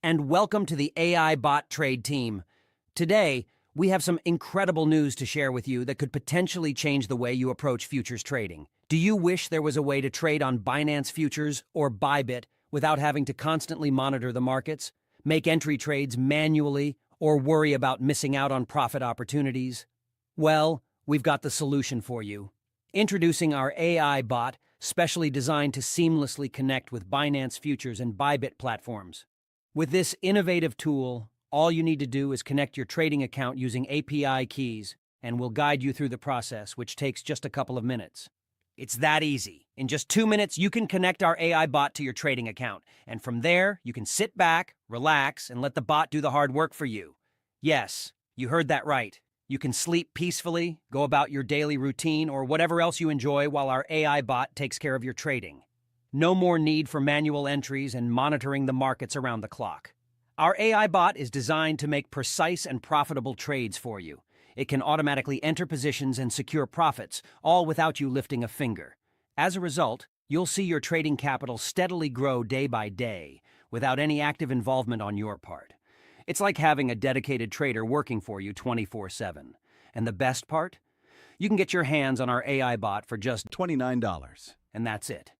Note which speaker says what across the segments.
Speaker 1: and welcome to the AI Bot Trade team. Today, we have some incredible news to share with you that could potentially change the way you approach futures trading. Do you wish there was a way to trade on Binance Futures or Bybit without having to constantly monitor the markets, make entry trades manually, or worry about missing out on profit opportunities? Well, we've got the solution for you. Introducing our AI bot, specially designed to seamlessly connect with Binance Futures and Bybit platforms. With this innovative tool, all you need to do is connect your trading account using API keys, and we'll guide you through the process, which takes just a couple of minutes. It's that easy. In just 2 minutes, you can connect our AI bot to your trading account, and from there, you can sit back, relax, and let the bot do the hard work for you. Yes, you heard that right. You can sleep peacefully, go about your daily routine, or whatever else you enjoy while our AI bot takes care of your trading. No more need for manual entries and monitoring the markets around the clock. Our AI bot is designed to make precise and profitable trades for you. It can automatically enter positions and secure profits, all without you lifting a finger. As a result, you'll see your trading capital steadily grow day by day, without any active involvement on your part. It's like having a dedicated trader working for you 24/7. And the best part? You can get your hands on our AI bot for just
Speaker 2: $29.
Speaker 1: and that's it.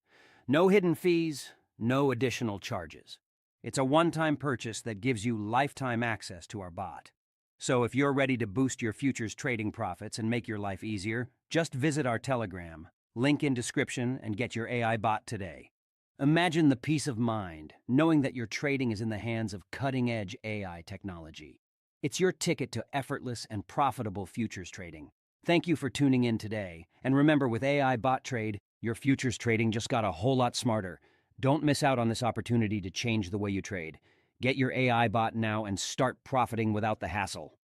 Speaker 1: No hidden fees, no additional charges. It's a one-time purchase that gives you lifetime access to our bot. So if you're ready to boost your futures trading profits and make your life easier, just visit our Telegram, link in description, and get your AI bot today. Imagine the peace of mind, knowing that your trading is in the hands of cutting-edge AI technology. It's your ticket to effortless and profitable futures trading. Thank you for tuning in today. And remember, with AI Bot Trade, your futures trading just got a whole lot smarter. Don't miss out on this opportunity to change the way you trade. Get your AI bot now and start profiting without the hassle.